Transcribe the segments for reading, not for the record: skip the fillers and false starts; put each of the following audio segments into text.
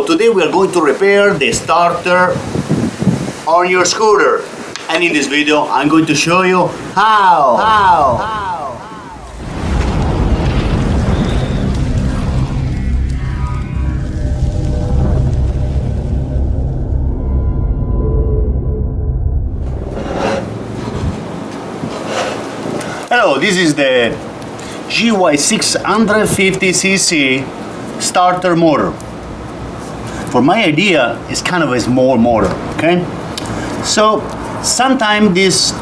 Hello, today we are going to repair the starter on your scooter, and in this video I'm going to show you how. Hello, this is the GY 650cc starter motor. For my idea, it's kind of a small motor, okay? So sometimes this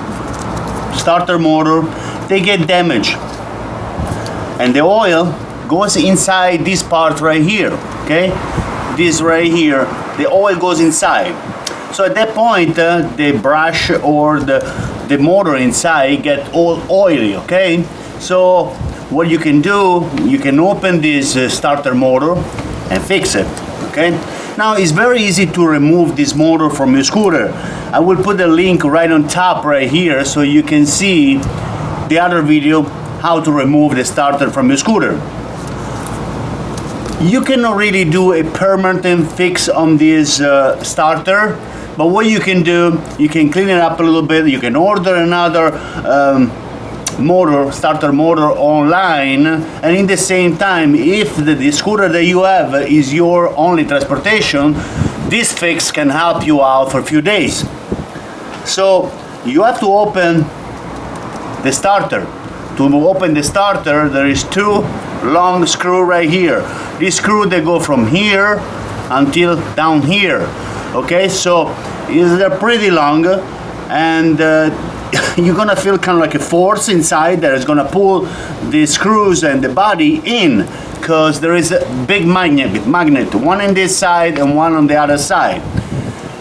starter motor, they get damaged, and the oil goes inside this part right here, okay? This right here, the oil goes inside. So at that point, the brush or the motor inside get all oily, okay? So what you can do, you can open this starter motor and fix it, okay? Now it's very easy to remove this motor from your scooter. I will put a link right on top right here so you can see the other video how to remove the starter from your scooter. You cannot really do a permanent fix on this starter, but what you can do, you can clean it up a little bit. You can order another starter motor online, and in the same time, if the scooter that you have is your only transportation, this fix can help you out for a few days. So you have to open the starter. To open the starter, there is two long screws right here. These screws, they go from here until down here. Okay, so they're pretty long, and you're gonna feel kind of like a force inside that is gonna pull the screws and the body in, because there is a big magnet, one on this side and one on the other side.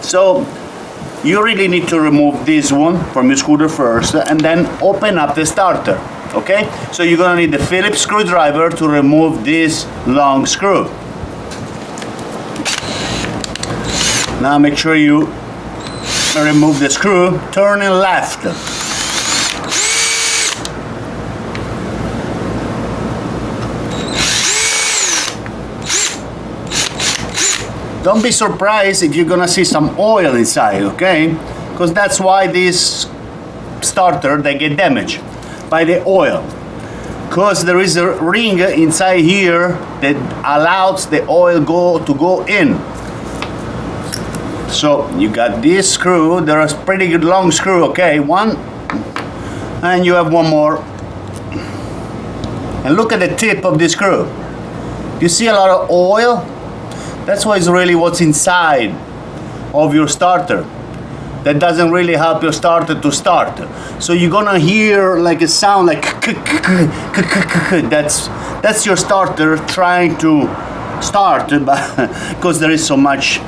So you really need to remove this one from your scooter first, and then open up the starter. Okay, so you're gonna need the Phillips screwdriver to remove this long screw. Now make sure you remove the screw, turning left. Don't be surprised if you're gonna see some oil inside, okay? Because that's why this starter, they get damaged by the oil. Because there is a ring inside here that allows the oil to go in. So you got this screw, there's a pretty good long screw, okay, one, and you have one more. And look at the tip of this screw. You see a lot of oil? That's why it's really what's inside of your starter. That doesn't really help your starter to start. So you're gonna hear like a sound like that's your starter trying to start, because there is so much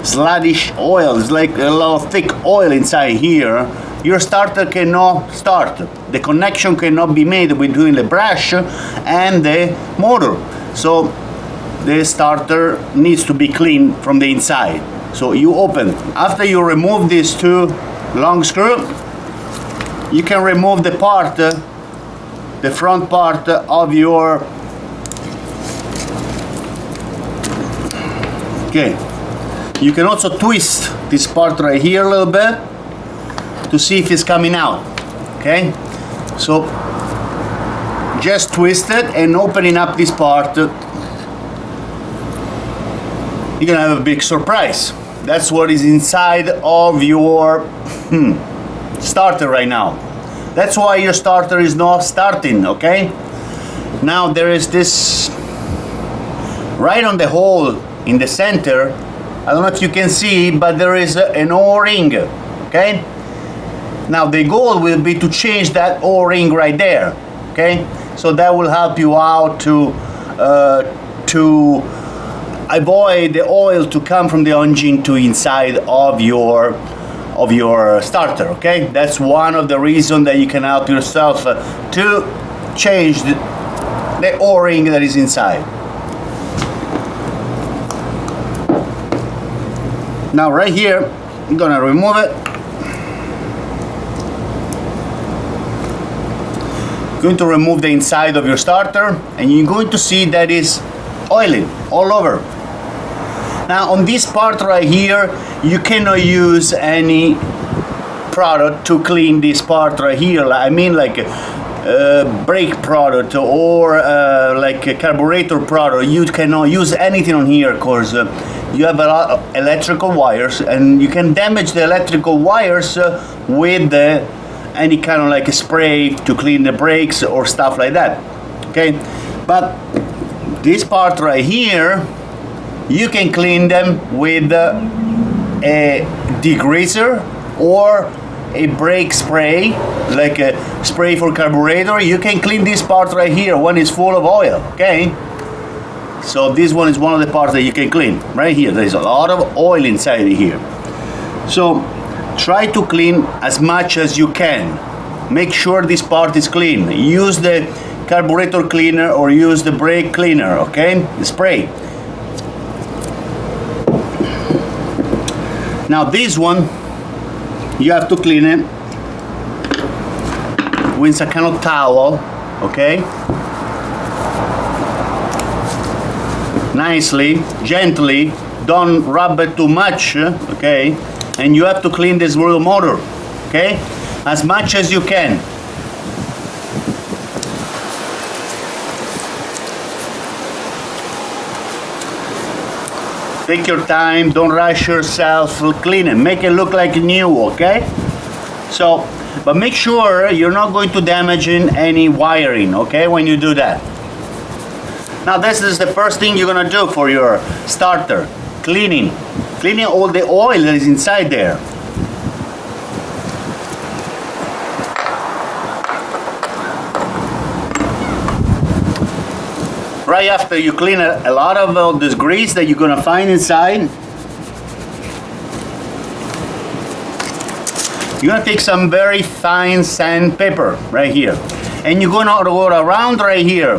sluddish oil. It's like a lot of thick oil inside here. Your starter cannot start. The connection cannot be made between the brush and the motor. So the starter needs to be cleaned from the inside. So you open. After you remove these two long screws, you can remove the part, the front part of your. Okay. You can also twist this part right here a little bit to see if it's coming out, okay? So just twist it and opening up this part, you're gonna have a big surprise. That's what is inside of your starter right now. That's why your starter is not starting, okay? Now there is this, right on the hole in the center, I don't know if you can see, but there is an O-ring, okay? Now the goal will be to change that O-ring right there, okay? So that will help you out to avoid the oil to come from the engine to inside of your starter, okay? That's one of the reasons that you can help yourself to change the O-ring that is inside. Now right here, I'm gonna remove it. Going to remove the inside of your starter, and you're going to see that is oily all over. Now on this part right here, you cannot use any product to clean this part right here. I mean like brake product or like a carburetor product. You cannot use anything on here because you have a lot of electrical wires, and you can damage the electrical wires with any kind of like a spray to clean the brakes or stuff like that. Okay, but this part right here, you can clean them with a degreaser or a brake spray, like a spray for carburetor. You can clean this part right here when it's full of oil. Okay, so this one is one of the parts that you can clean right here. There's a lot of oil inside here, so try to clean as much as you can. Make sure this part is clean. Use the carburetor cleaner or use the brake cleaner, okay, the spray. Now this one, you have to clean it with some kind of towel, okay? Nicely, gently, don't rub it too much, okay? And you have to clean this little motor, okay? As much as you can. Take your time, don't rush yourself, clean it, make it look like new, okay? So, but make sure you're not going to damage any wiring, okay, when you do that. Now this is the first thing you're gonna do for your starter, cleaning all the oil that is inside there. Right after you clean a lot of this grease that you're gonna find inside, you're gonna take some very fine sandpaper right here, and you're gonna go around right here.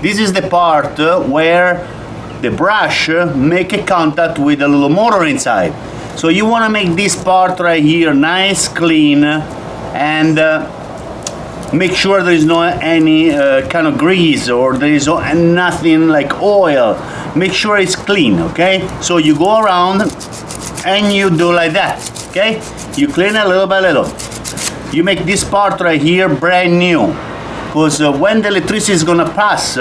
This is the part where the brush make a contact with the little motor inside. So you wanna make this part right here nice, clean, and make sure there is no any kind of grease or there is nothing like oil. Make sure it's clean, okay? So you go around and you do like that, okay? You clean it little by little. You make this part right here brand new, because when the electricity is gonna pass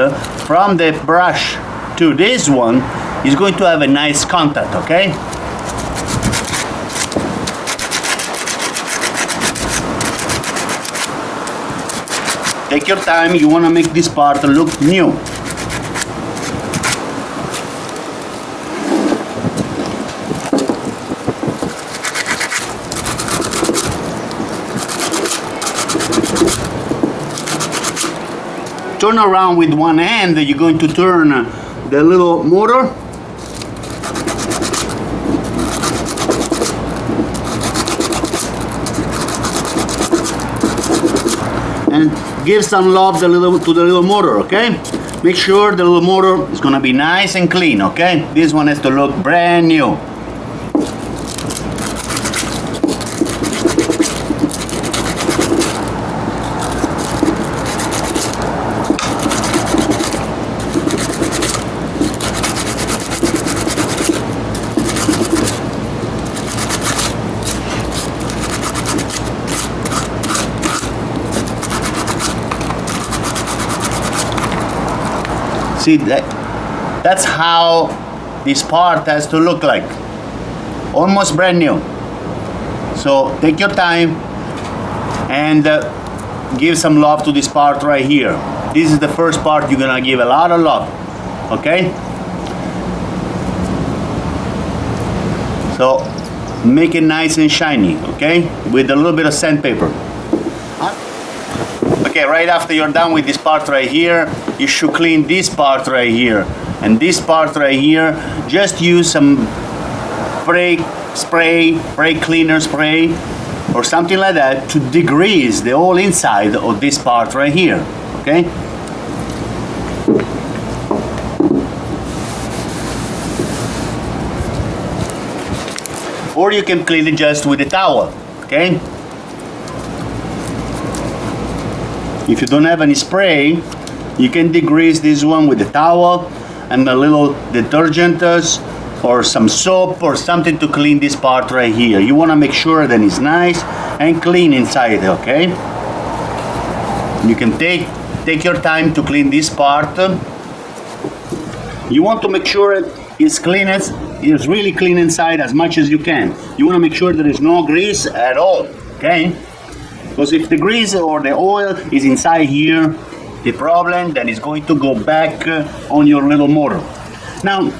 from the brush to this one, it's going to have a nice contact, okay? Take your time, you want to make this part look new. Turn around with one hand, you're going to turn the little motor. And give some love to the little motor, okay? Make sure the little motor is gonna be nice and clean, okay? This one has to look brand new. See, that's how this part has to look like. Almost brand new. So take your time and give some love to this part right here. This is the first part you're gonna give a lot of love, okay? So make it nice and shiny, okay? With a little bit of sandpaper. Okay, right after you're done with this part right here, you should clean this part right here. And this part right here, just use some brake cleaner spray, or something like that to degrease the whole inside of this part right here, okay? Or you can clean it just with a towel, okay? If you don't have any spray, you can degrease this one with a towel and a little detergent or some soap or something to clean this part right here. You want to make sure that it's nice and clean inside, okay? You can take your time to clean this part. You want to make sure it's clean, it's really clean inside as much as you can. You want to make sure there is no grease at all, okay? Because if the grease or the oil is inside here, the problem then is going to go back on your little motor. Now,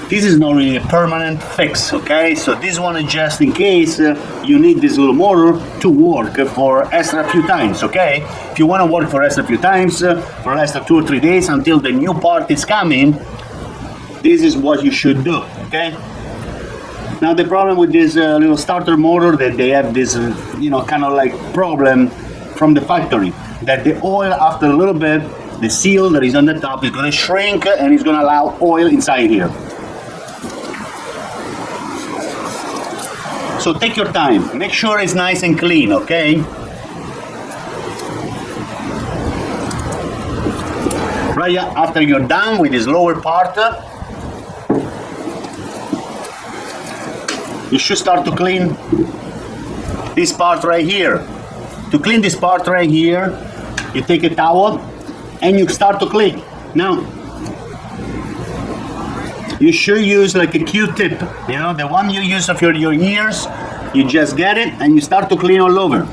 this is not really a permanent fix, okay? So this one is just in case you need this little motor to work for extra few times, okay? If you want to work for extra few times, for extra 2 or 3 days until the new part is coming, this is what you should do, okay? Now the problem with this little starter motor, that they have this, kind of like problem from the factory, that the oil after a little bit, the seal that is on the top is going to shrink and it's going to allow oil inside here. So take your time, make sure it's nice and clean, okay? Right after you're done with this lower part, you should start to clean this part right here. To clean this part right here, you take a towel and you start to clean. Now, you should use like a Q-tip, the one you use of your ears. You just get it and you start to clean all over.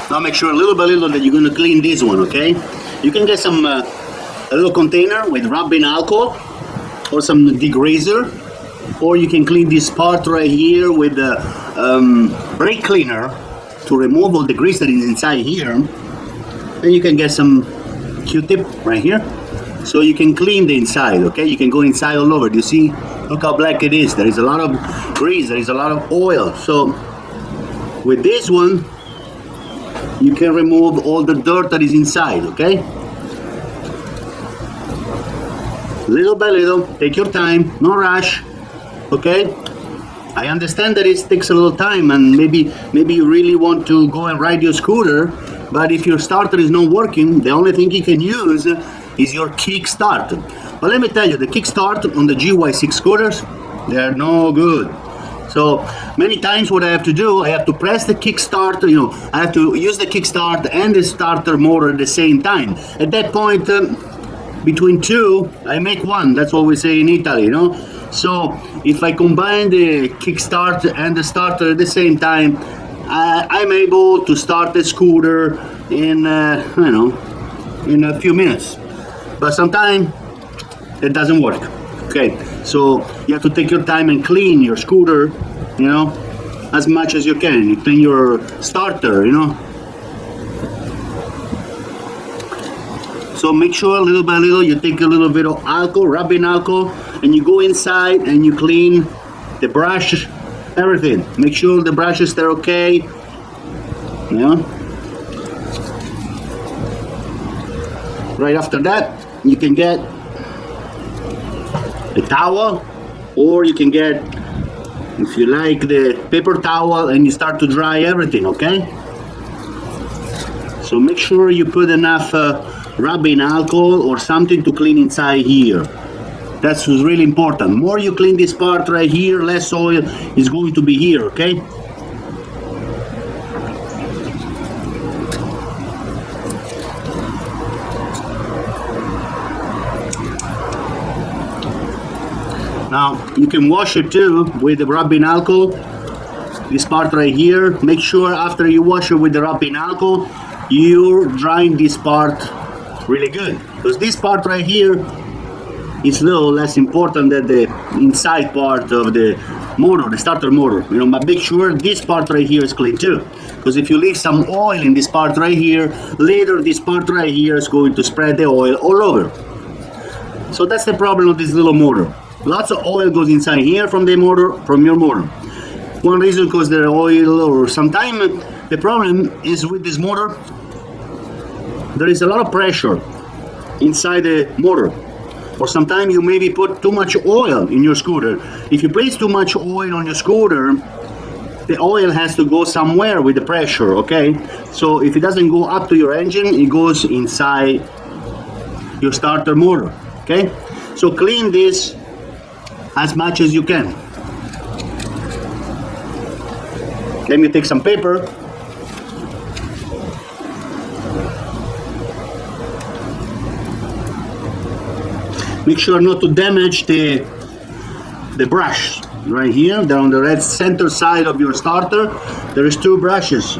Now make sure little by little that you're going to clean this one, okay? You can get some a little container with rubbing alcohol or some degreaser, or you can clean this part right here with the brake cleaner to remove all the grease that is inside here. Then you can get some Q-tip right here, so you can clean the inside, okay? You can go inside all over. Do you see? Look how black it is. There is a lot of grease, there is a lot of oil. So with this one, you can remove all the dirt that is inside, okay? Little by little, take your time, no rush, okay? I understand that it takes a little time, and maybe you really want to go and ride your scooter, but if your starter is not working, the only thing you can use is your kickstart. But let me tell you, the kickstart on the GY6 scooters, they're no good. So many times what I have to do, I have to press the kickstart, I have to use the kickstart and the starter motor at the same time. At that point, between two, I make one. That's what we say in Italy, So if I combine the kickstart and the starter at the same time, I'm able to start the scooter in, in a few minutes. But sometimes it doesn't work. Okay, so you have to take your time and clean your scooter, as much as you can. You clean your starter, So make sure little by little you take a little bit of alcohol, rubbing alcohol, and you go inside and you clean the brush, everything. Make sure the brushes they're okay. Right after that, you can get a towel, or you can get, if you like, the paper towel, and you start to dry everything, okay? So make sure you put enough rubbing alcohol or something to clean inside here. That's really important. More you clean this part right here, less oil is going to be here, okay? Now, you can wash it too with the rubbing alcohol. This part right here, make sure after you wash it with the rubbing alcohol, you're drying this part really good. Because this part right here is a little less important than the inside part of the motor, the starter motor. But make sure this part right here is clean too. Because if you leave some oil in this part right here, later this part right here is going to spread the oil all over. So that's the problem with this little motor. Lots of oil goes inside here from your motor. One reason because the oil, or sometimes the problem is with this motor, there is a lot of pressure inside the motor. Or sometimes you maybe put too much oil in your scooter. If you place too much oil on your scooter, the oil has to go somewhere with the pressure, okay? So if it doesn't go up to your engine, it goes inside your starter motor. Okay, so clean this as much as you can. Let me take some paper. Make sure not to damage the brush right here. They're on the red center side of your starter. There is 2 brushes.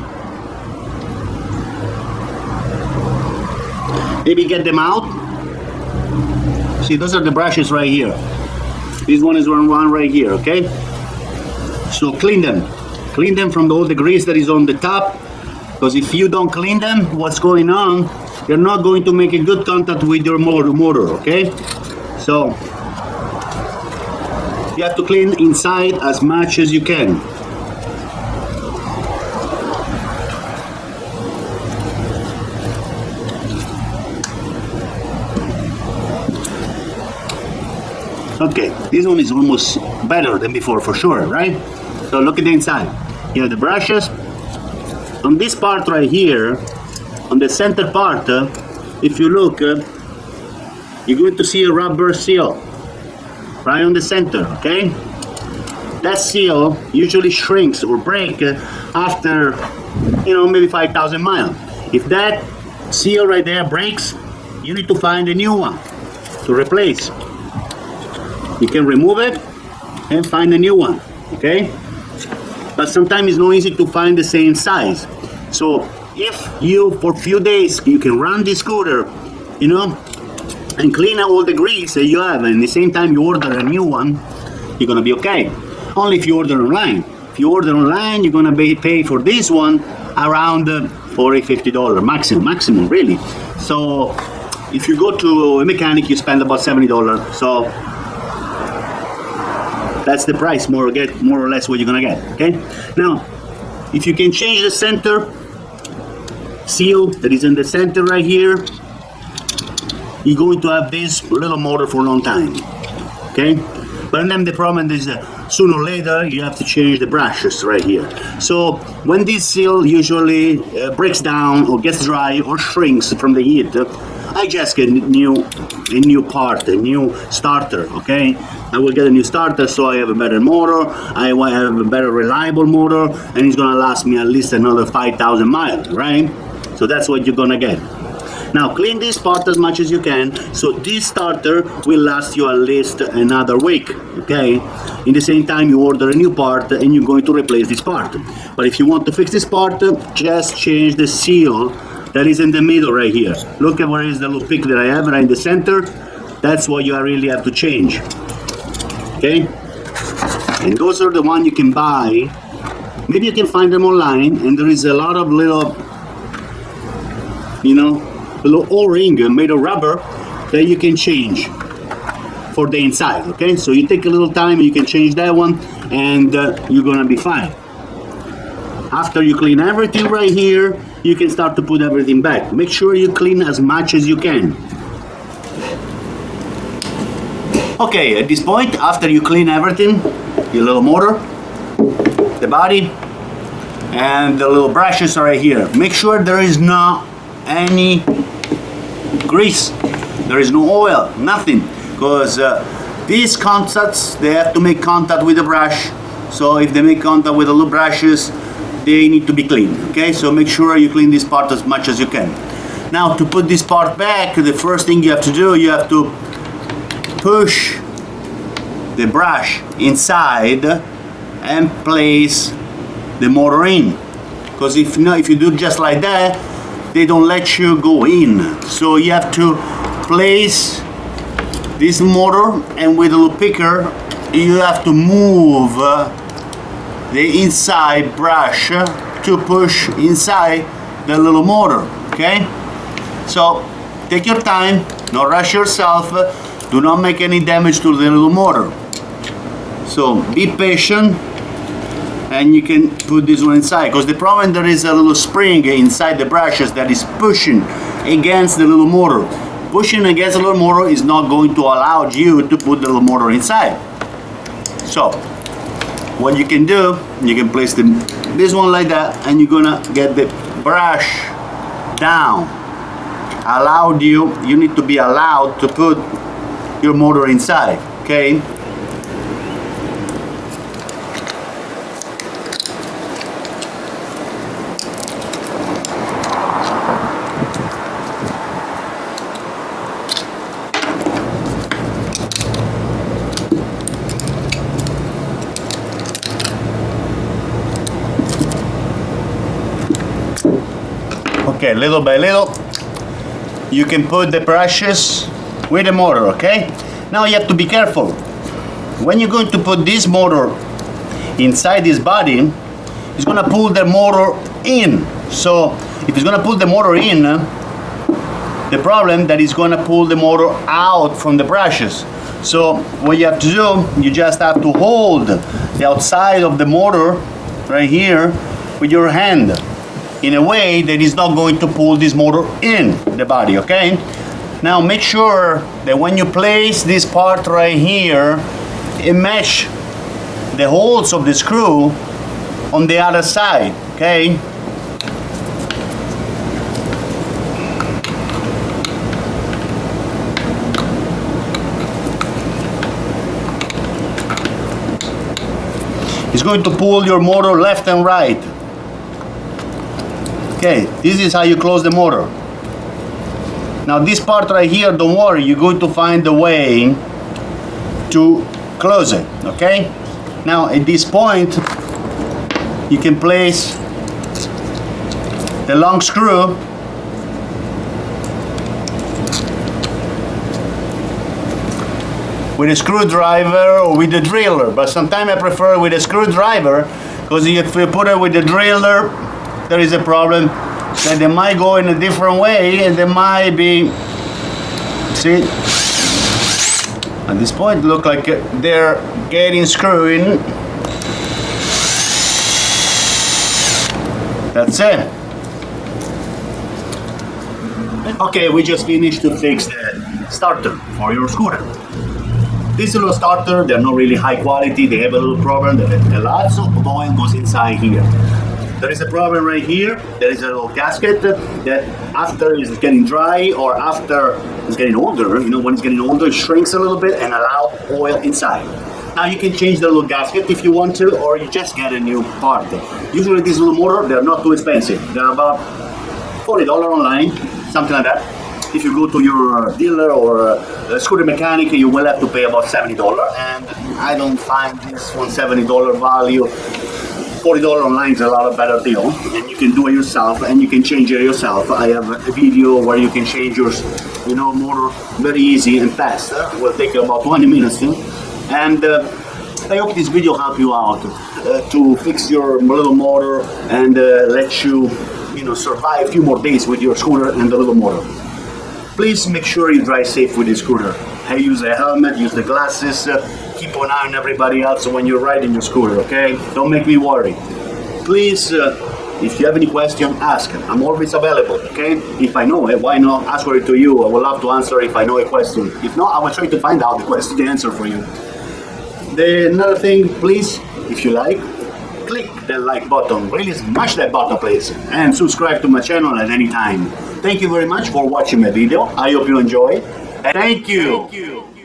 Maybe get them out. See, those are the brushes right here. This one is one right here, okay? So clean them. Clean them from all the grease that is on the top, because if you don't clean them, what's going on, you're not going to make a good contact with your motor, okay? So you have to clean inside as much as you can. Okay, this one is almost better than before for sure, right? So look at the inside. You have the brushes. On this part right here, on the center part, if you look, you're going to see a rubber seal right on the center, okay? That seal usually shrinks or breaks after, maybe 5,000 miles. If that seal right there breaks, you need to find a new one to replace. You can remove it and find a new one, okay? But sometimes it's not easy to find the same size. So if you, for a few days, you can run this scooter, and clean out all the grease that you have, and at the same time you order a new one, you're gonna be okay. Only if you order online. If you order online, you're gonna pay for this one around $40–50 maximum, really. So if you go to a mechanic, you spend about $70. So that's the price, more or less what you're gonna get. Okay. Now, if you can change the center seal that is in the center right here, you're going to have this little motor for a long time. Okay. But then the problem is sooner or later you have to change the brushes right here. So when this seal usually breaks down or gets dry or shrinks from the heat, I just get a new part, a new starter, okay? I will get a new starter so I have a better motor, I will have a better reliable motor, and it's gonna last me at least another 5,000 miles, right? So that's what you're gonna get. Now clean this part as much as you can, so this starter will last you at least another week, okay? In the same time you order a new part and you're going to replace this part. But if you want to fix this part, just change the seal that is in the middle right here. Look at where is the little pick that I have right in the center. That's what you really have to change, okay? And those are the ones you can buy. Maybe you can find them online, and there is a lot of little, little O-ring made of rubber that you can change for the inside, okay? So you take a little time and you can change that one, and you're gonna be fine. After you clean everything right here, you can start to put everything back. Make sure you clean as much as you can. Okay, at this point, after you clean everything, your little motor, the body, and the little brushes are right here. Make sure there is not any grease, there is no oil, nothing, because these contacts, they have to make contact with the brush. So if they make contact with the little brushes, they need to be clean, okay? So make sure you clean this part as much as you can. Now to put this part back, the first thing you have to do, you have to push the brush inside and place the motor in, because if you do just like that, they don't let you go in. So you have to place this motor, and with a little picker you have to move the inside brush to push inside the little motor, okay? So take your time, don't rush yourself, do not make any damage to the little motor. So be patient, and you can put this one inside, because the problem, there is a little spring inside the brushes that is pushing against the little motor. Pushing against the little motor is not going to allow you to put the little motor inside. So what you can do, you can place this one like that, and you're gonna get the brush down you need to be allowed to put your motor inside, okay? Okay, little by little, you can put the brushes with the motor, okay? Now you have to be careful. When you're going to put this motor inside this body, it's gonna pull the motor in. So if it's gonna pull the motor in, the problem that is gonna pull the motor out from the brushes. So what you have to do, you just have to hold the outside of the motor right here with your hand, in a way that is not going to pull this motor in the body, okay? Now make sure that when you place this part right here, it match the holes of the screw on the other side, okay? It's going to pull your motor left and right. Okay, this is how you close the motor. Now this part right here, don't worry, you're going to find a way to close it, okay? Now at this point, you can place the long screw with a screwdriver or with a driller, but sometimes I prefer with a screwdriver, because if you put it with the driller, there is a problem that they might go in a different way, and they might be, see, at this point look like they're getting screwed in. That's it. Okay, we just finished to fix the starter for your scooter. This little starter, they're not really high quality, they have a little problem that a lot of oil goes inside here. There is a problem right here. There is a little gasket that after it's getting dry or after it's getting older, you know, when it's getting older, it shrinks a little bit and allow oil inside. Now you can change the little gasket if you want to, or you just get a new part. Usually these little motors, they're not too expensive. They're about $40 online, something like that. If you go to your dealer or a scooter mechanic, you will have to pay about $70, and I don't find this one $70 value. $40 online is a lot of better deal, and you can do it yourself and you can change it yourself. I have a video where you can change your, you know, motor very easy and fast. It will take about 20 minutes. And I hope this video helped you out to fix your little motor and let you, you know, survive a few more days with your scooter and the little motor. Please make sure you drive safe with the scooter. Hey, use a helmet, use the glasses, keep an eye on everybody else when you're riding your scooter, okay? Don't make me worry. Please, if you have any question, ask. I'm always available, okay? If I know it, why not ask it to you? I would love to answer if I know a question. If not, I will try to find out the answer for you. Another thing, please, if you like, click the like button. Really smash that button, please. And subscribe to my channel at any time. Thank you very much for watching my video. I hope you enjoy. Thank you. Thank you.